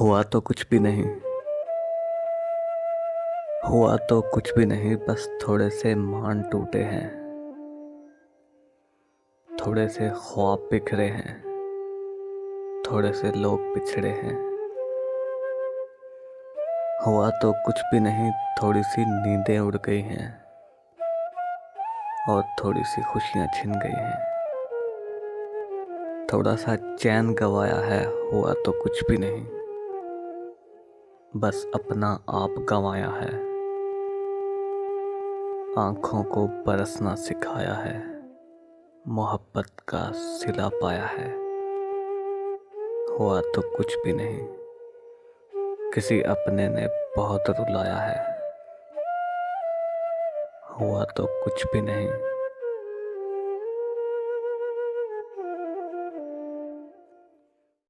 हुआ तो कुछ भी नहीं। हुआ तो कुछ भी नहीं, बस थोड़े से मान टूटे हैं, थोड़े से ख्वाब बिखरे हैं, थोड़े से लोग पिछड़े हैं। हुआ तो कुछ भी नहीं, थोड़ी सी नींदें उड़ गई हैं और थोड़ी सी खुशियां छिन गई हैं। थोड़ा सा चैन गवाया है, हुआ तो कुछ भी नहीं, बस अपना आप गंवाया है। आंखों को बरसना सिखाया है, मोहब्बत का सिला पाया है। हुआ तो कुछ भी नहीं, किसी अपने ने बहुत रुलाया है। हुआ तो कुछ भी नहीं,